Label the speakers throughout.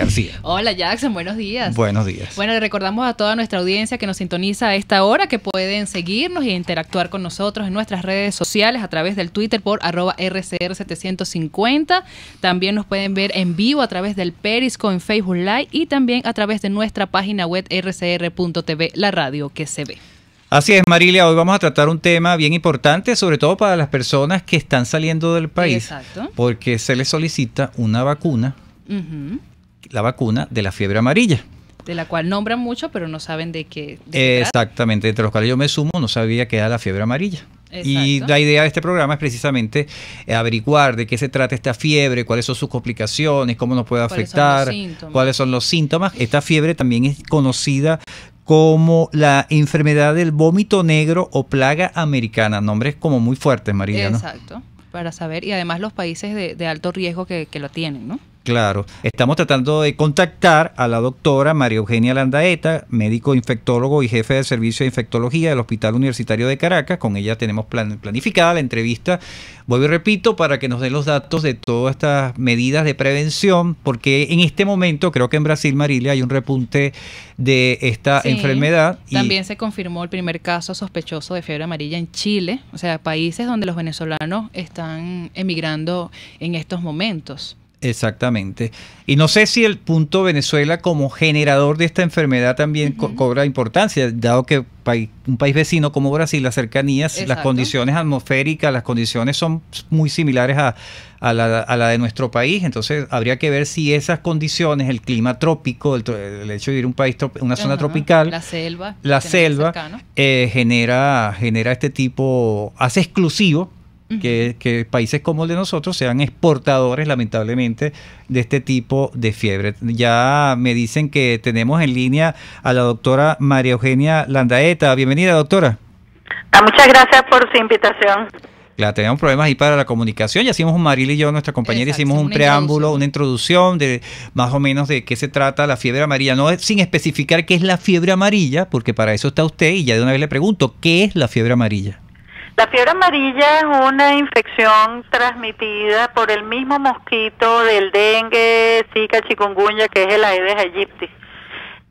Speaker 1: García.
Speaker 2: Hola Jackson, buenos días.
Speaker 1: Buenos días.
Speaker 2: Bueno, le recordamos a toda nuestra audiencia que nos sintoniza a esta hora que pueden seguirnos e interactuar con nosotros en nuestras redes sociales a través del Twitter por @RCR750. También nos pueden ver en vivo a través del Periscope en Facebook Live y también a través de nuestra página web rcr.tv, la radio que se ve.
Speaker 1: Así es, Marilia, hoy vamos a tratar un tema bien importante, sobre todo para las personas que están saliendo del país.
Speaker 2: Exacto.
Speaker 1: Porque se les solicita una vacuna, la vacuna de la fiebre amarilla.
Speaker 2: De la cual nombran mucho, pero no saben de qué.
Speaker 1: Exactamente, entre los cuales yo me sumo, no sabía que era la fiebre amarilla.
Speaker 2: Exacto.
Speaker 1: Y la idea de este programa es precisamente averiguar de qué se trata esta fiebre, cuáles son sus complicaciones, cómo nos puede afectar, cuáles son los síntomas. Esta fiebre también es conocida como la enfermedad del vómito negro o plaga americana. Nombres como muy fuertes, María, ¿no?
Speaker 2: Exacto, para saber, y además los países de alto riesgo que lo tienen, ¿no?
Speaker 1: Claro, estamos tratando de contactar a la doctora María Eugenia Landaeta, médico infectólogo y jefe del servicio de infectología del Hospital Universitario de Caracas. Con ella tenemos planificada la entrevista, vuelvo y repito, para que nos dé los datos de todas estas medidas de prevención, porque en este momento, creo que en Brasil, Marilia, hay un repunte de esta enfermedad.
Speaker 2: También se confirmó el primer caso sospechoso de fiebre amarilla en Chile, o sea, países donde los venezolanos están emigrando en estos momentos.
Speaker 1: Exactamente. Y no sé si el punto Venezuela como generador de esta enfermedad también cobra importancia, dado que un país vecino como Brasil, las cercanías, las condiciones atmosféricas, las condiciones son muy similares a la de nuestro país. Entonces habría que ver si esas condiciones, el clima trópico, el hecho de ir a un país, una zona tropical,
Speaker 2: la selva
Speaker 1: genera este tipo, hace exclusivo que países como el de nosotros sean exportadores, lamentablemente, de este tipo de fiebre. Ya me dicen que tenemos en línea a la doctora María Eugenia Landaeta. Bienvenida, doctora.
Speaker 3: Muchas gracias por su invitación.
Speaker 1: Claro, teníamos problemas ahí para la comunicación. Ya hicimos Maril y yo, nuestra compañera, hicimos un preámbulo, una introducción de más o menos de qué se trata la fiebre amarilla. No sin especificar qué es la fiebre amarilla, porque para eso está usted, y ya de una vez le pregunto, ¿qué es la fiebre amarilla?
Speaker 3: La fiebre amarilla es una infección transmitida por el mismo mosquito del dengue, zika, chikungunya, que es el Aedes aegypti.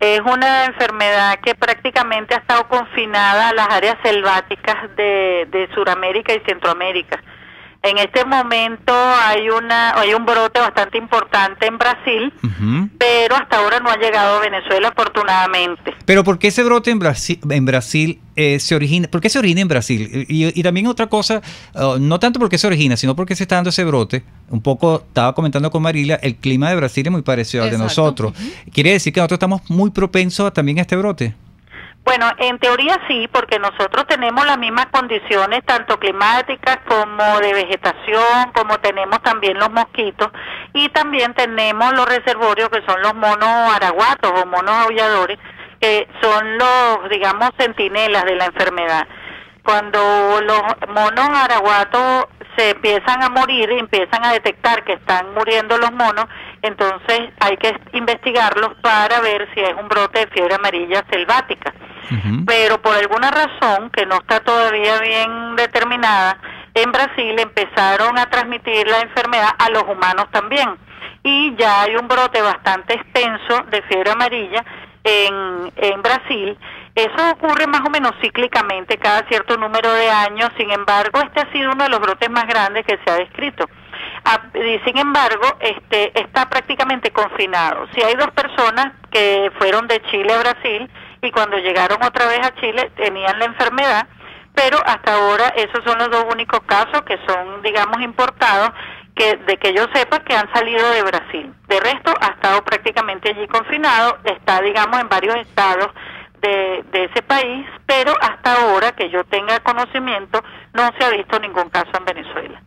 Speaker 3: Es una enfermedad que prácticamente ha estado confinada a las áreas selváticas de Sudamérica y Centroamérica. En este momento hay un brote bastante importante en Brasil, pero hasta ahora no ha llegado a Venezuela, afortunadamente.
Speaker 1: Pero ¿por qué ese brote en Brasil se origina? ¿Por qué se origina en Brasil? Y también otra cosa, no tanto porque se origina, sino porque se está dando ese brote. Un poco estaba comentando con Marilia, el clima de Brasil es muy parecido al de nosotros. ¿Quiere decir que nosotros estamos muy propensos también a este brote?
Speaker 3: Bueno, en teoría sí, porque nosotros tenemos las mismas condiciones, tanto climáticas como de vegetación, como tenemos también los mosquitos, y también tenemos los reservorios que son los monos araguatos o monos aulladores, que son los, digamos, centinelas de la enfermedad. Cuando los monos araguatos se empiezan a morir y empiezan a detectar que están muriendo los monos, entonces hay que investigarlos para ver si es un brote de fiebre amarilla selvática. Pero por alguna razón que no está todavía bien determinada, en Brasil empezaron a transmitir la enfermedad a los humanos también. Y ya hay un brote bastante extenso de fiebre amarilla en Brasil. Eso ocurre más o menos cíclicamente cada cierto número de años. Sin embargo, este ha sido uno de los brotes más grandes que se ha descrito. Y sin embargo, está prácticamente confinado. Si hay dos personas que fueron de Chile a Brasil y cuando llegaron otra vez a Chile tenían la enfermedad, pero hasta ahora esos son los dos únicos casos que son, digamos, importados, de que yo sepa, que han salido de Brasil. De resto, ha estado prácticamente allí confinado, está, digamos, en varios estados de ese país, pero hasta ahora, que yo tenga conocimiento, no se ha visto ningún caso en Venezuela.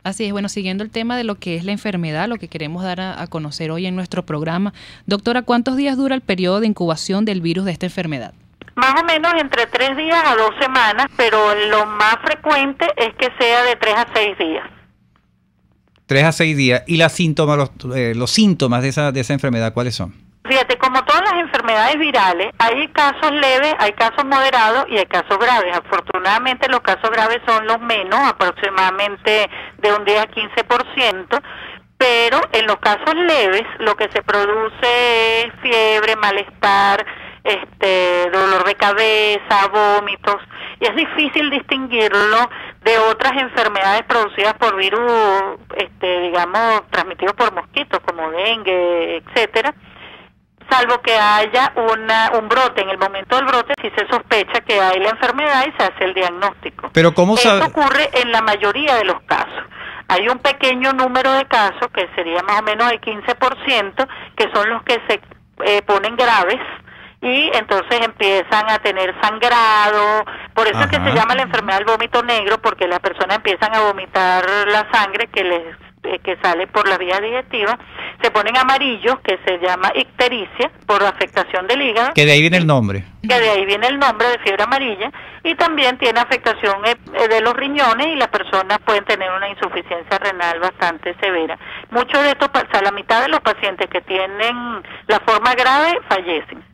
Speaker 2: Así es, bueno, siguiendo el tema de lo que es la enfermedad, lo que queremos dar a conocer hoy en nuestro programa. Doctora, ¿cuántos días dura el periodo de incubación del virus de esta enfermedad?
Speaker 3: Más o menos entre 3 días a 2 semanas, pero lo más frecuente es que sea de 3 a 6 días.
Speaker 1: 3 a 6 días. ¿Y los síntomas de esa enfermedad cuáles son?
Speaker 3: Fíjate, como todas las enfermedades virales, hay casos leves, hay casos moderados y hay casos graves. Afortunadamente los casos graves son los menos, aproximadamente de un 10 a 15%, pero en los casos leves lo que se produce es fiebre, malestar, dolor de cabeza, vómitos, y es difícil distinguirlo de otras enfermedades producidas por virus, digamos, transmitidos por mosquitos, como dengue, etcétera, salvo que haya un brote. En el momento del brote sí se sospecha que hay la enfermedad y se hace el diagnóstico.
Speaker 1: Pero ¿cómo sabe?
Speaker 3: Esto ocurre en la mayoría de los casos. Hay un pequeño número de casos, que sería más o menos el 15%, que son los que se ponen graves, y entonces empiezan a tener sangrado. Por eso es que se llama la enfermedad del vómito negro, porque las personas empiezan a vomitar la sangre que sale por la vía digestiva, se ponen amarillos, que se llama ictericia, por afectación del hígado.
Speaker 1: Que de ahí viene el nombre.
Speaker 3: Que de ahí viene el nombre de fiebre amarilla, y también tiene afectación de los riñones, y las personas pueden tener una insuficiencia renal bastante severa. Muchos de estos, la mitad de los pacientes que tienen la forma grave fallecen.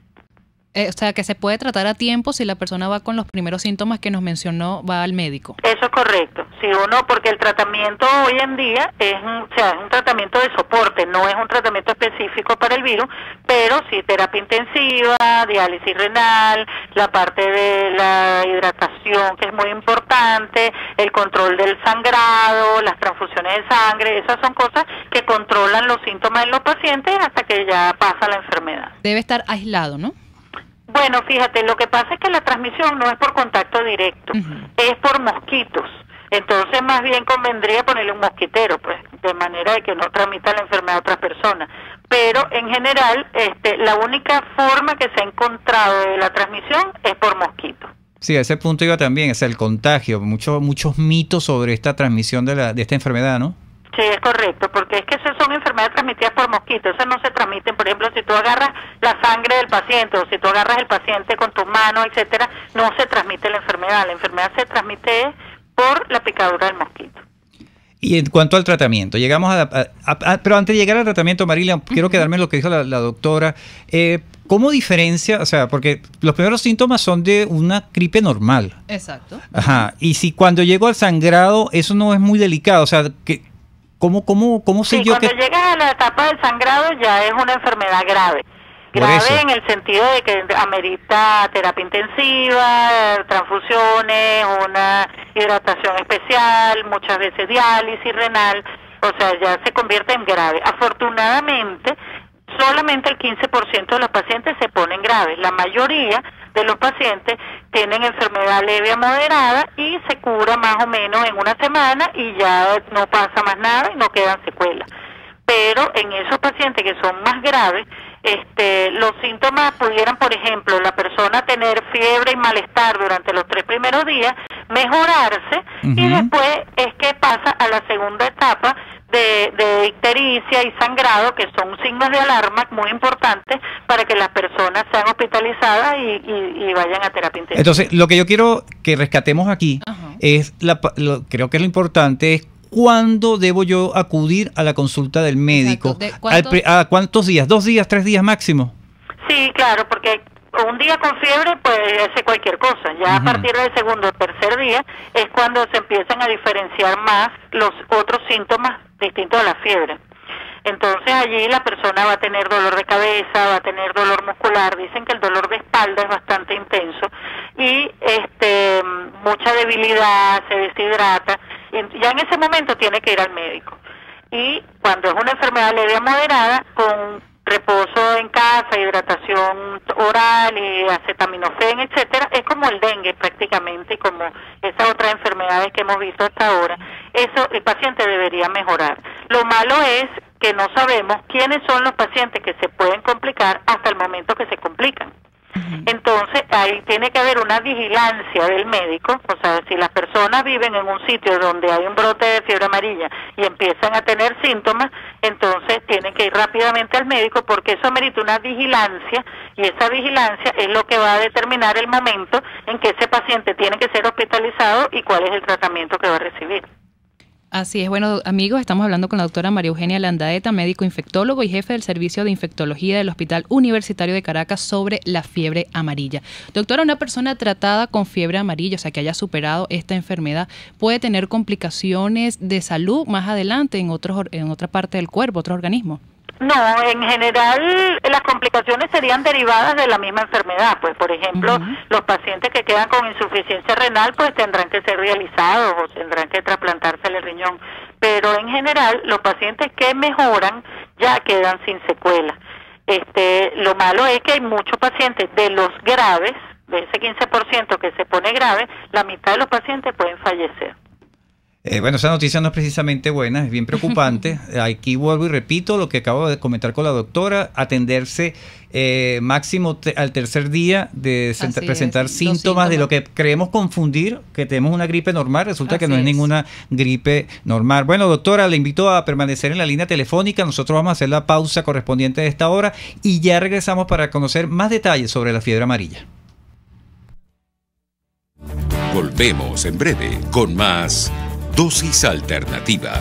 Speaker 2: O sea, que se puede tratar a tiempo si la persona va con los primeros síntomas que nos mencionó, va al médico.
Speaker 3: Eso es correcto. Si uno, porque el tratamiento hoy en día es un tratamiento de soporte, no es un tratamiento específico para el virus, pero sí terapia intensiva, diálisis renal, la parte de la hidratación, que es muy importante, el control del sangrado, las transfusiones de sangre, esas son cosas que controlan los síntomas en los pacientes hasta que ya pasa la enfermedad.
Speaker 2: Debe estar aislado, ¿no?
Speaker 3: Bueno, fíjate, lo que pasa es que la transmisión no es por contacto directo, es por mosquitos. Entonces, más bien convendría ponerle un mosquitero, pues, de manera de que no transmita la enfermedad a otras personas. Pero, en general, la única forma que se ha encontrado de la transmisión es por mosquitos.
Speaker 1: Sí, a ese punto iba también, es el contagio. Muchos mitos sobre esta transmisión de esta enfermedad, ¿no?
Speaker 3: Sí, es correcto, porque es que esas son enfermedades transmitidas por mosquitos. Esas no se transmiten, por ejemplo, si tú agarras la sangre del paciente o si tú agarras el paciente con tus manos, etcétera, no se transmite la enfermedad. La enfermedad se transmite por la picadura del mosquito.
Speaker 1: Y en cuanto al tratamiento, llegamos pero antes de llegar al tratamiento, Marilia, quiero quedarme en lo que dijo la doctora. ¿Cómo diferencia? O sea, porque los primeros síntomas son de una gripe normal.
Speaker 2: Exacto.
Speaker 1: Ajá. Y si cuando llego al sangrado, eso no es muy delicado. O sea, ¿cómo sé yo que...?
Speaker 3: Cuando llegas a la etapa del sangrado ya es una enfermedad grave. Grave en el sentido de que amerita terapia intensiva, transfusiones, una hidratación especial, muchas veces diálisis renal, o sea, ya se convierte en grave. Afortunadamente, solamente el 15% de los pacientes se ponen graves. La mayoría de los pacientes tienen enfermedad leve a moderada y se cura más o menos en una semana y ya no pasa más nada y no quedan secuelas. Pero en esos pacientes que son más graves, los síntomas pudieran, por ejemplo, la persona tener fiebre y malestar durante los 3 primeros días, mejorarse, y después es que pasa a la segunda etapa de ictericia y sangrado, que son signos de alarma muy importantes para que las personas sean hospitalizadas y vayan a terapia intensiva.
Speaker 1: Entonces, lo que yo quiero que rescatemos aquí es, creo que lo importante es ¿cuándo debo yo acudir a la consulta del médico? ¿A cuántos días? ¿2 días, 3 días máximo?
Speaker 3: Sí, claro, porque un día con fiebre puede hacer cualquier cosa. Ya a partir del segundo o tercer día es cuando se empiezan a diferenciar más los otros síntomas distintos a la fiebre. Entonces allí la persona va a tener dolor de cabeza, va a tener dolor muscular. Dicen que el dolor de espalda es bastante intenso y mucha debilidad, se deshidrata. Y ya en ese momento tiene que ir al médico. Y cuando es una enfermedad leve a moderada, con reposo en casa, hidratación oral y acetaminofén, etcétera, es como el dengue prácticamente, y como esas otras enfermedades que hemos visto hasta ahora. Eso el paciente debería mejorar. Lo malo es que no sabemos quiénes son los pacientes que se pueden complicar hasta el momento que se complican. Entonces ahí tiene que haber una vigilancia del médico, o sea, si las personas viven en un sitio donde hay un brote de fiebre amarilla y empiezan a tener síntomas, entonces tienen que ir rápidamente al médico, porque eso amerita una vigilancia, y esa vigilancia es lo que va a determinar el momento en que ese paciente tiene que ser hospitalizado y cuál es el tratamiento que va a recibir.
Speaker 2: Así es. Bueno, amigos, estamos hablando con la doctora María Eugenia Landaeta, médico infectólogo y jefe del Servicio de Infectología del Hospital Universitario de Caracas, sobre la fiebre amarilla. Doctora, una persona tratada con fiebre amarilla, o sea, que haya superado esta enfermedad, ¿puede tener complicaciones de salud más adelante en otra parte del cuerpo, otro organismo?
Speaker 3: No, en general las complicaciones serían derivadas de la misma enfermedad. Pues, por ejemplo, los pacientes que quedan con insuficiencia renal pues tendrán que ser realizados o tendrán que trasplantarse el riñón. Pero en general los pacientes que mejoran ya quedan sin secuela. Lo malo es que hay muchos pacientes de los graves, de ese 15% que se pone grave, la mitad de los pacientes pueden fallecer.
Speaker 1: Bueno, esa noticia no es precisamente buena, es bien preocupante. Aquí vuelvo y repito lo que acabo de comentar con la doctora: atenderse máximo al tercer día de presentar síntomas de lo que creemos confundir, que tenemos una gripe normal, resulta que no es ninguna gripe normal. Bueno, doctora, le invito a permanecer en la línea telefónica, nosotros vamos a hacer la pausa correspondiente de esta hora y ya regresamos para conocer más detalles sobre la fiebre amarilla.
Speaker 4: Volvemos en breve con más Dosis Alternativa,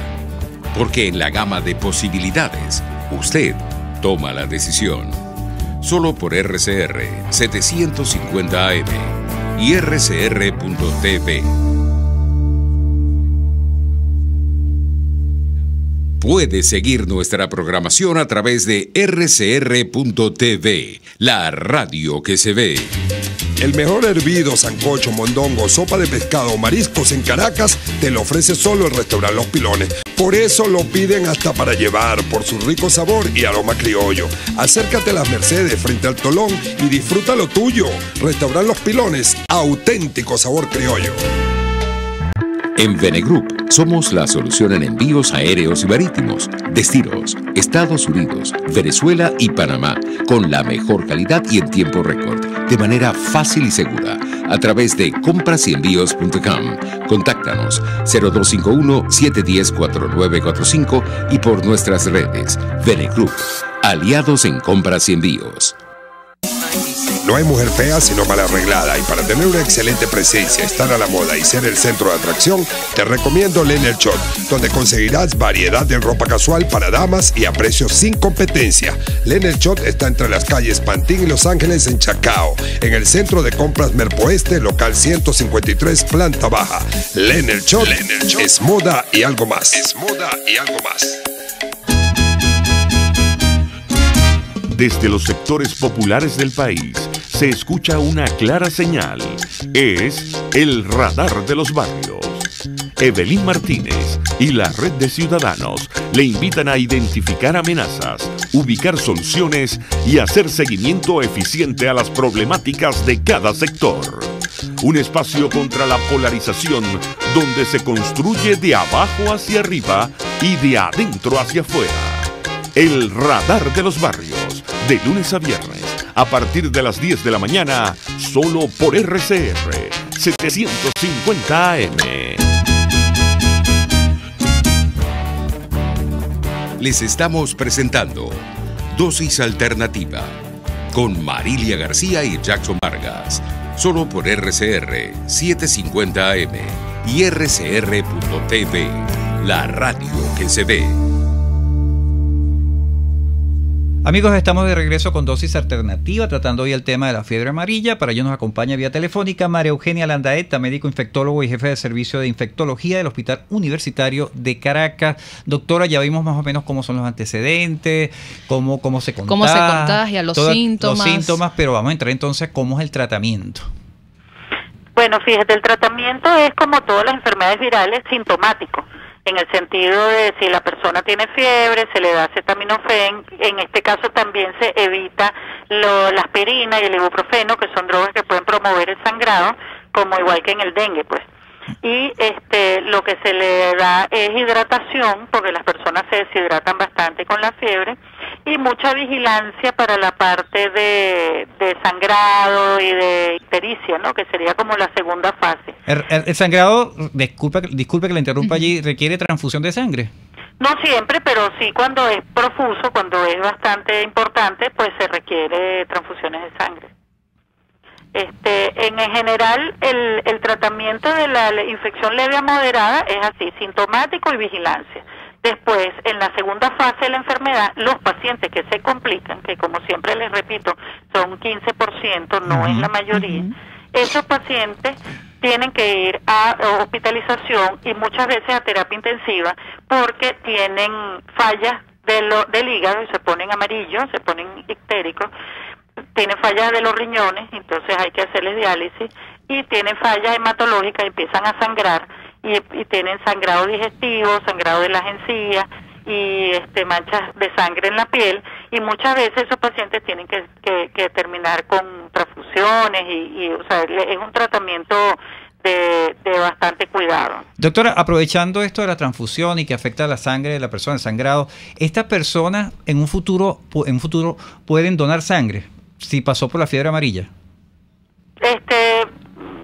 Speaker 4: porque en la gama de posibilidades, usted toma la decisión. Solo por RCR 750 AM y rcr.tv. Puede seguir nuestra programación a través de rcr.tv, la radio que se ve.
Speaker 5: El mejor hervido, sancocho, mondongo, sopa de pescado o mariscos en Caracas te lo ofrece solo el restaurante Los Pilones. Por eso lo piden hasta para llevar, por su rico sabor y aroma criollo. Acércate a Las Mercedes frente al Tolón y disfruta lo tuyo. Restaurante Los Pilones, auténtico sabor criollo.
Speaker 4: En Venegroup somos la solución en envíos aéreos y marítimos, destinos, Estados Unidos, Venezuela y Panamá, con la mejor calidad y en tiempo récord, de manera fácil y segura, a través de comprasenvíos.com. Contáctanos 0251-710-4945 y por nuestras redes. Venegroup, aliados en compras y envíos.
Speaker 5: No hay mujer fea sino mal arreglada, y para tener una excelente presencia, estar a la moda y ser el centro de atracción, te recomiendo Leonard Shop, donde conseguirás variedad de ropa casual para damas y a precios sin competencia. Leonard Shop está entre las calles Pantín y Los Ángeles en Chacao, en el centro de compras Merpoeste, local 153, planta baja. Leonard Shop es moda y algo más. Es moda y algo más.
Speaker 6: Desde los sectores populares del país se escucha una clara señal. Es el radar de los barrios. Evelyn Martínez y la red de ciudadanos le invitan a identificar amenazas, ubicar soluciones y hacer seguimiento eficiente a las problemáticas de cada sector. Un espacio contra la polarización donde se construye de abajo hacia arriba y de adentro hacia afuera. El radar de los barrios, de lunes a viernes, a partir de las 10 de la mañana, solo por RCR 750 AM.
Speaker 4: Les estamos presentando Dosis Alternativa con Marilia García y Jackson Vargas, solo por RCR 750 AM y rcr.tv, la radio que se ve.
Speaker 1: Amigos, estamos de regreso con Dosis Alternativa, tratando hoy el tema de la fiebre amarilla. Para ello nos acompaña vía telefónica María Eugenia Landaeta, médico infectólogo y jefe de servicio de infectología del Hospital Universitario de Caracas. Doctora, ya vimos más o menos cómo son los antecedentes, cómo se contagia.
Speaker 2: Cómo se contagia, los síntomas,
Speaker 1: pero vamos a entrar entonces cómo es el tratamiento.
Speaker 3: Bueno, fíjate, el tratamiento es como todas las enfermedades virales, sintomático. En el sentido de si la persona tiene fiebre, se le da acetaminofén. En este caso también se evita la aspirina y el ibuprofeno, que son drogas que pueden promover el sangrado, como igual que en el dengue, pues. Y lo que se le da es hidratación, porque las personas se deshidratan bastante con la fiebre, y mucha vigilancia para la parte de sangrado y de ictericia, ¿no? Que sería como la segunda fase.
Speaker 1: El sangrado, disculpe que le interrumpa allí, ¿requiere transfusión de sangre?
Speaker 3: No siempre, pero sí cuando es profuso, cuando es bastante importante, pues se requiere transfusiones de sangre. En general, el tratamiento de la infección leve a moderada es así, sintomático y vigilancia. Después, en la segunda fase de la enfermedad, los pacientes que se complican, que como siempre les repito, son 15%, no es la mayoría, esos pacientes tienen que ir a hospitalización y muchas veces a terapia intensiva porque tienen fallas del hígado y se ponen amarillos, se ponen ictéricos, tienen fallas de los riñones, entonces hay que hacerles diálisis, y tienen fallas hematológicas, empiezan a sangrar y tienen sangrado digestivo, sangrado de las encías y manchas de sangre en la piel, y muchas veces esos pacientes tienen que terminar con transfusiones y o sea, es un tratamiento de bastante cuidado.
Speaker 1: Doctora, aprovechando esto de la transfusión y que afecta a la sangre de la persona, el sangrado, ¿estas personas en un futuro pueden donar sangre si pasó por la fiebre amarilla?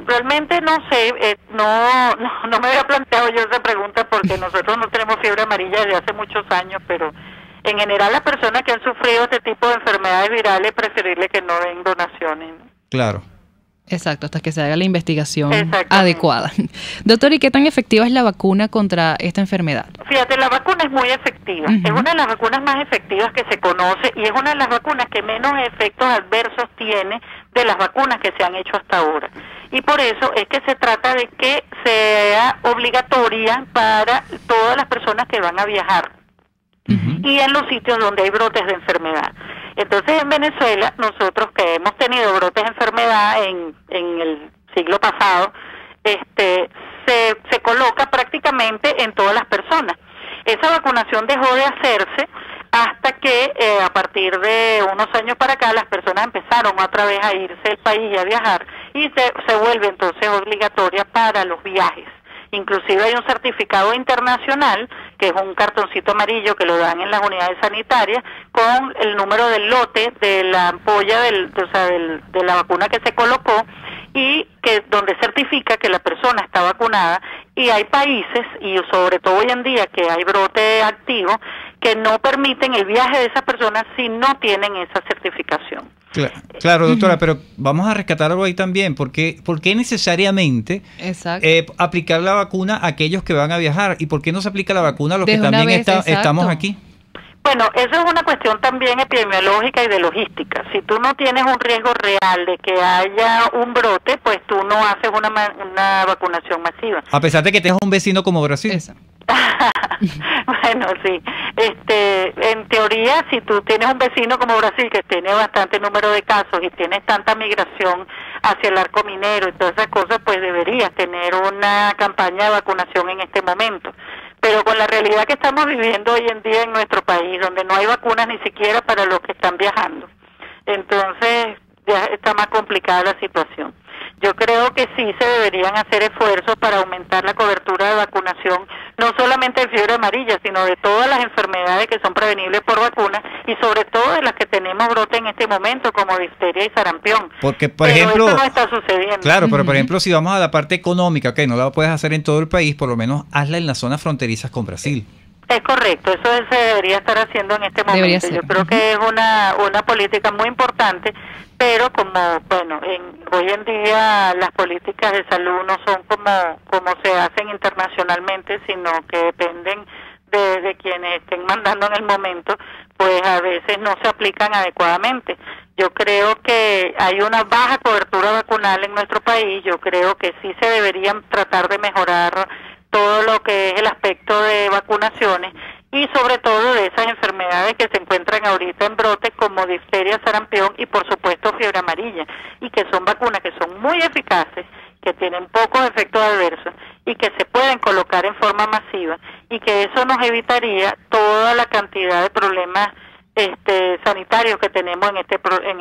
Speaker 3: Realmente no sé, no me había planteado yo esa pregunta porque nosotros no tenemos fiebre amarilla desde hace muchos años, pero en general las personas que han sufrido este tipo de enfermedades virales es preferible que no den donaciones.
Speaker 1: Claro.
Speaker 2: Exacto, hasta que se haga la investigación adecuada. Doctor, ¿y qué tan efectiva es la vacuna contra esta enfermedad?
Speaker 3: Fíjate, la vacuna es muy efectiva. Es una de las vacunas más efectivas que se conoce y es una de las vacunas que menos efectos adversos tiene de las vacunas que se han hecho hasta ahora. Y por eso es que se trata de que sea obligatoria para todas las personas que van a viajar y en los sitios donde hay brotes de enfermedad. Entonces, en Venezuela, nosotros que hemos tenido brotes de enfermedad en el siglo pasado, se coloca prácticamente en todas las personas. Esa vacunación dejó de hacerse hasta que a partir de unos años para acá las personas empezaron otra vez a irse del país y a viajar, y se vuelve entonces obligatoria para los viajes. Inclusive hay un certificado internacional, que es un cartoncito amarillo que lo dan en las unidades sanitarias, con el número del lote de la ampolla de la vacuna que se colocó, y que donde certifica que la persona está vacunada. Y hay países, y sobre todo hoy en día que hay brote activo, que no permiten el viaje de esas personas si no tienen esa certificación.
Speaker 1: Claro, doctora, pero vamos a rescatar algo ahí también. ¿Por qué necesariamente aplicar la vacuna a aquellos que van a viajar? ¿Y por qué no se aplica la vacuna a los que también estamos aquí?
Speaker 3: Bueno, eso es una cuestión también epidemiológica y de logística. Si tú no tienes un riesgo real de que haya un brote, pues tú no haces una vacunación masiva.
Speaker 1: A pesar de que tengas un vecino como Brasil.
Speaker 3: Bueno, sí. En teoría, si tú tienes un vecino como Brasil que tiene bastante número de casos y tienes tanta migración hacia el arco minero y todas esas cosas, pues deberías tener una campaña de vacunación en este momento. Pero con la realidad que estamos viviendo hoy en día en nuestro país, donde no hay vacunas ni siquiera para los que están viajando, entonces ya está más complicada la situación. Yo creo que sí se deberían hacer esfuerzos para aumentar la cobertura de vacunación, no solamente de fiebre amarilla, sino de todas las enfermedades que son prevenibles por vacunas y sobre todo de las que tenemos brote en este momento, como difteria y sarampión.
Speaker 1: Porque, por ejemplo,
Speaker 3: esto no está sucediendo.
Speaker 1: Claro, pero por ejemplo, si vamos a la parte económica, que no la puedes hacer en todo el país, por lo menos hazla en las zonas fronterizas con Brasil.
Speaker 3: Es correcto, eso se debería estar haciendo en este momento. Yo creo que es una política muy importante, pero como, bueno, hoy en día las políticas de salud no son como se hacen internacionalmente, sino que dependen de quienes estén mandando en el momento, pues a veces no se aplican adecuadamente. Yo creo que hay una baja cobertura vacunal en nuestro país, yo creo que sí se deberían tratar de mejorar todo lo que es el aspecto de vacunaciones y sobre todo de esas enfermedades que se encuentran ahorita en brote como difteria, sarampión y por supuesto fiebre amarilla, y que son vacunas que son muy eficaces, que tienen pocos efectos adversos y que se pueden colocar en forma masiva, y que eso nos evitaría toda la cantidad de problemas sanitarios que tenemos en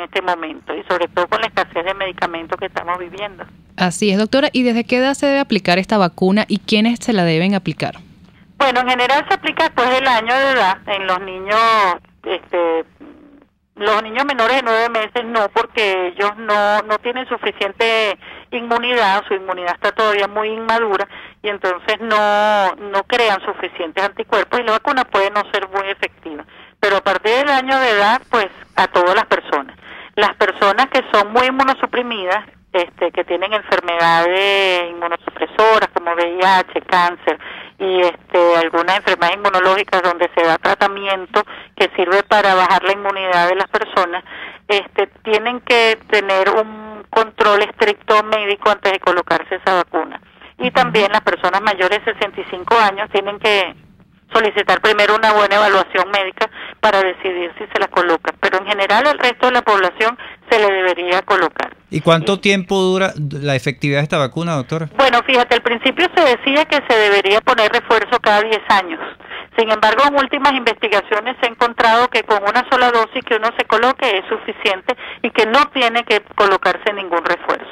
Speaker 3: este momento, y sobre todo con la escasez de medicamentos que estamos viviendo.
Speaker 2: Así es, doctora. ¿Y desde qué edad se debe aplicar esta vacuna y quiénes se la deben aplicar?
Speaker 3: Bueno, en general se aplica después del año de edad. En los niños menores de 9 meses no, porque ellos no tienen suficiente inmunidad, su inmunidad está todavía muy inmadura y entonces no crean suficientes anticuerpos y la vacuna puede no ser muy efectiva. Pero a partir del año de edad, pues a todas las personas. Las personas que son muy inmunosuprimidas, que tienen enfermedades inmunosupresoras como VIH, cáncer y algunas enfermedades inmunológicas donde se da tratamiento que sirve para bajar la inmunidad de las personas, tienen que tener un control estricto médico antes de colocarse esa vacuna. Y también las personas mayores de 65 años tienen que solicitar primero una buena evaluación médica para decidir si se la colocan, pero en general al resto de la población se le debería colocar.
Speaker 1: ¿Y cuánto tiempo dura la efectividad de esta vacuna, doctora?
Speaker 3: Bueno, fíjate, al principio se decía que se debería poner refuerzo cada 10 años. Sin embargo, en últimas investigaciones se ha encontrado que con una sola dosis que uno se coloque es suficiente y que no tiene que colocarse ningún refuerzo.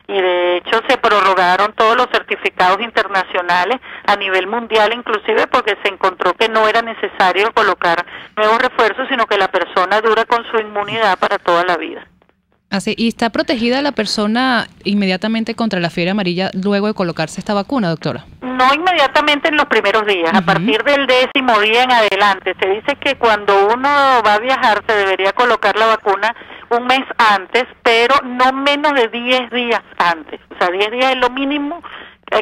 Speaker 3: Y de hecho se prorrogaron todos los certificados internacionales a nivel mundial, inclusive porque se encontró que no era necesario colocar nuevos refuerzos, sino que la persona dura con su inmunidad para toda la vida.
Speaker 2: Así, ¿y está protegida la persona inmediatamente contra la fiebre amarilla luego de colocarse esta vacuna, doctora?
Speaker 3: No inmediatamente en los primeros días, a partir del 10º día en adelante. Se dice que cuando uno va a viajar se debería colocar la vacuna un mes antes, pero no menos de 10 días antes. O sea, 10 días es lo mínimo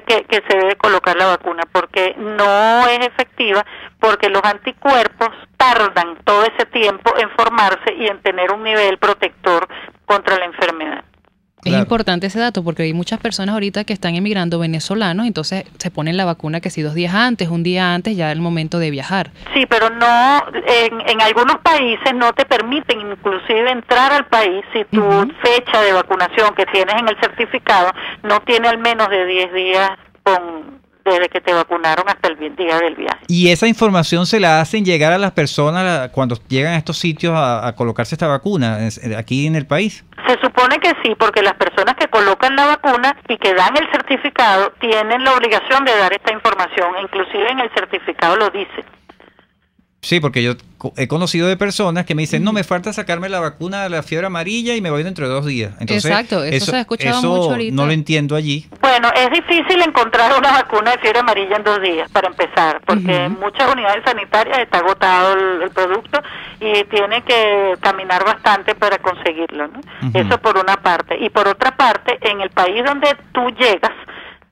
Speaker 3: que se debe colocar la vacuna, porque no es efectiva, porque los anticuerpos tardan todo ese tiempo en formarse y en tener un nivel protector contra la enfermedad.
Speaker 2: Claro. Es importante ese dato porque hay muchas personas ahorita que están emigrando venezolanos, entonces se ponen la vacuna que si 2 días antes, un día antes, ya es el momento de viajar.
Speaker 3: Sí, pero no, en algunos países no te permiten inclusive entrar al país si tu fecha de vacunación que tienes en el certificado no tiene al menos de 10 días desde que te vacunaron hasta el día del viaje.
Speaker 1: ¿Y esa información se la hacen llegar a las personas cuando llegan a estos sitios a colocarse esta vacuna aquí en el país?
Speaker 3: Se supone que sí, porque las personas que colocan la vacuna y que dan el certificado tienen la obligación de dar esta información, inclusive en el certificado lo dice.
Speaker 1: Sí, porque yo he conocido de personas que me dicen, no, me falta sacarme la vacuna de la fiebre amarilla y me voy dentro de 2 días. Entonces,
Speaker 2: exacto, eso se ha escuchado mucho ahorita.
Speaker 1: No lo entiendo allí.
Speaker 3: Bueno, es difícil encontrar una vacuna de fiebre amarilla en 2 días, para empezar, porque en muchas unidades sanitarias está agotado el producto y tiene que caminar bastante para conseguirlo, ¿no? Eso por una parte. Y por otra parte, en el país donde tú llegas,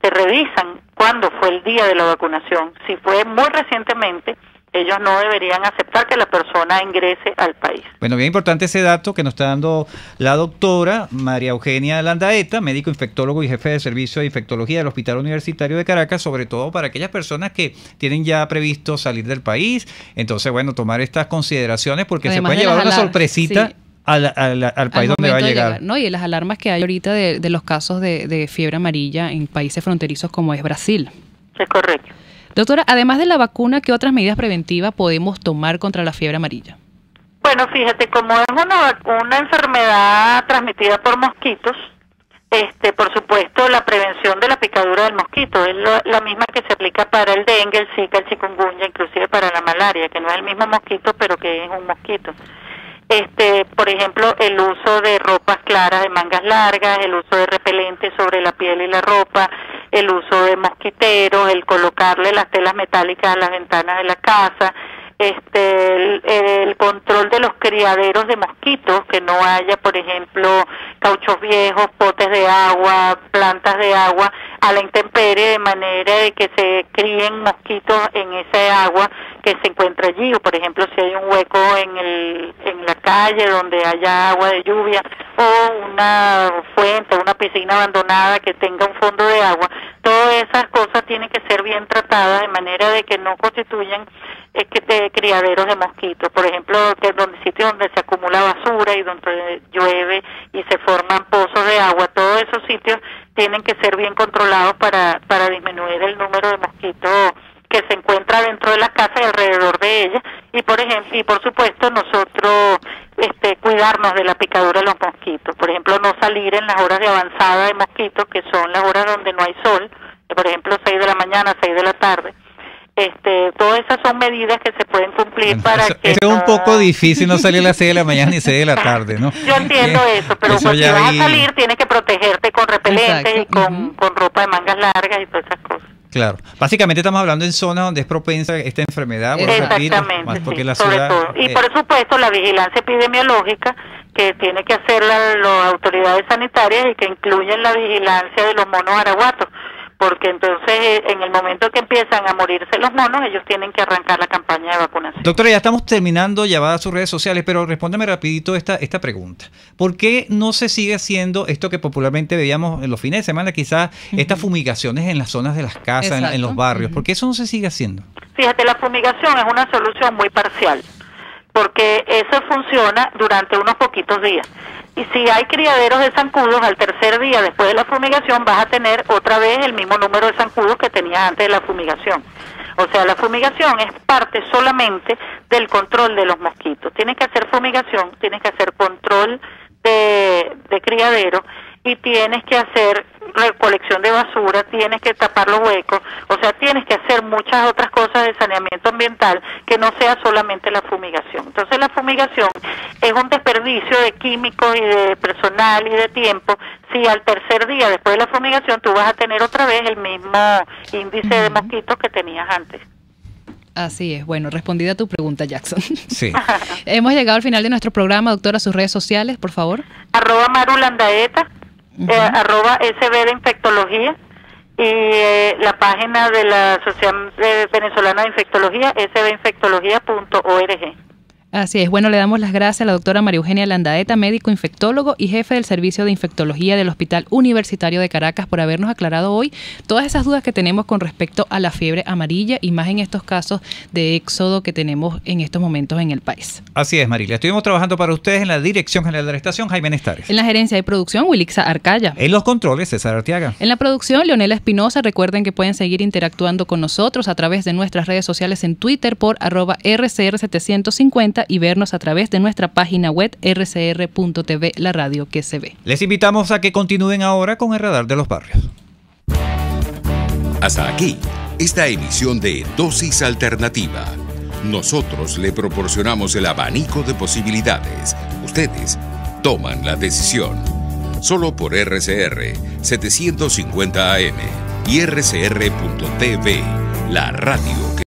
Speaker 3: te revisan cuándo fue el día de la vacunación. Si fue muy recientemente, ellos no deberían aceptar que la persona ingrese al país.
Speaker 1: Bueno, bien importante ese dato que nos está dando la doctora María Eugenia Landaeta, médico infectólogo y jefe de servicio de infectología del Hospital Universitario de Caracas, sobre todo para aquellas personas que tienen ya previsto salir del país. Entonces, bueno, tomar estas consideraciones porque además se puede llevar una sorpresita. Sí. Al país donde va a llegar.
Speaker 2: ¿No? Y las alarmas que hay ahorita de los casos de fiebre amarilla en países fronterizos como es Brasil.
Speaker 3: Es correcto.
Speaker 2: Doctora, además de la vacuna, ¿qué otras medidas preventivas podemos tomar contra la fiebre amarilla?
Speaker 3: Bueno, fíjate, como es una enfermedad transmitida por mosquitos, por supuesto, la prevención de la picadura del mosquito es la misma que se aplica para el dengue, el zika, el chikungunya, inclusive para la malaria, que no es el mismo mosquito, pero que es un mosquito. Por ejemplo, el uso de ropas claras de mangas largas, el uso de repelentes sobre la piel y la ropa, el uso de mosquiteros, el colocarle las telas metálicas a las ventanas de la casa, el control de los criaderos de mosquitos, que no haya, por ejemplo, cauchos viejos, potes de agua, plantas de agua a la intemperie, de manera de que se críen mosquitos en ese agua que se encuentra allí, o por ejemplo si hay un hueco en la calle donde haya agua de lluvia, o una fuente, una piscina abandonada que tenga un fondo de agua. Todas esas cosas tienen que ser bien tratadas de manera de que no constituyan criaderos de mosquitos. Por ejemplo, sitios donde se acumula basura y donde llueve y se forman pozos de agua, todos esos sitios tienen que ser bien controlados para disminuir el número de mosquitos que se encuentra dentro de la casa y alrededor de ella. Y por supuesto nosotros cuidarnos de la picadura de los mosquitos. Por ejemplo, no salir en las horas de avanzada de mosquitos, que son las horas donde no hay sol, por ejemplo 6 de la mañana, 6 de la tarde. Todas esas son medidas que se pueden cumplir para que
Speaker 1: es un poco difícil no salir a las 6 de la mañana ni 6 de la tarde, ¿no?
Speaker 3: Yo entiendo eso, pero si vas a salir tienes que protegerte con repelentes y con ropa de mangas largas y todas esas cosas.
Speaker 1: Claro, básicamente estamos hablando en zonas donde es propensa esta enfermedad.
Speaker 3: Exactamente,
Speaker 1: porque
Speaker 3: sí,
Speaker 1: la
Speaker 3: sobre
Speaker 1: ciudad,
Speaker 3: todo. Y por supuesto la vigilancia epidemiológica, que tiene que hacer las autoridades sanitarias y que incluyen la vigilancia de los monos araguatos, porque entonces en el momento que empiezan a morirse los monos, ellos tienen que arrancar la campaña de vacunación.
Speaker 1: Doctora, ya estamos terminando, ya va a sus redes sociales, pero respóndeme rapidito esta pregunta. ¿Por qué no se sigue haciendo esto que popularmente veíamos en los fines de semana, quizás estas fumigaciones en las zonas de las casas, en los barrios? ¿Por qué eso no se sigue haciendo?
Speaker 3: Fíjate, la fumigación es una solución muy parcial, porque eso funciona durante unos poquitos días. Y si hay criaderos de zancudos, al tercer día después de la fumigación vas a tener otra vez el mismo número de zancudos que tenías antes de la fumigación. O sea, la fumigación es parte solamente del control de los mosquitos. Tienes que hacer fumigación, tienes que hacer control de criadero y tienes que hacer recolección de basura, tienes que tapar los huecos, o sea, tienes que hacer muchas otras cosas de saneamiento ambiental que no sea solamente la fumigación. Entonces la fumigación es un desperdicio de químicos y de personal y de tiempo si al tercer día después de la fumigación tú vas a tener otra vez el mismo índice de mosquitos que tenías antes.
Speaker 2: Así es. Bueno, respondida a tu pregunta, Jackson.
Speaker 1: Sí.
Speaker 2: Hemos llegado al final de nuestro programa. Doctora, sus redes sociales, por favor.
Speaker 3: @marulandaeta, @SB de Infectología y la página de la Asociación Venezolana de Infectología, sbinfectología.org.
Speaker 2: Así es. Bueno, le damos las gracias a la doctora María Eugenia Landaeta, médico infectólogo y jefe del Servicio de Infectología del Hospital Universitario de Caracas, por habernos aclarado hoy todas esas dudas que tenemos con respecto a la fiebre amarilla y más en estos casos de éxodo que tenemos en estos momentos en el país.
Speaker 1: Así es, Marilia. Estuvimos trabajando para ustedes en la Dirección General de la Estación, Jaime Nestares.
Speaker 2: En la gerencia de producción, Wilixa Arcaya.
Speaker 1: En los controles, César Arteaga.
Speaker 2: En la producción, Leonela Espinosa. Recuerden que pueden seguir interactuando con nosotros a través de nuestras redes sociales en Twitter por @RCR750 y vernos a través de nuestra página web rcr.tv, la radio que se ve.
Speaker 1: Les invitamos a que continúen ahora con el Radar de los Barrios.
Speaker 4: Hasta aquí, esta emisión de Dosis Alternativa. Nosotros le proporcionamos el abanico de posibilidades. Ustedes toman la decisión. Solo por RCR 750 AM y rcr.tv, la radio que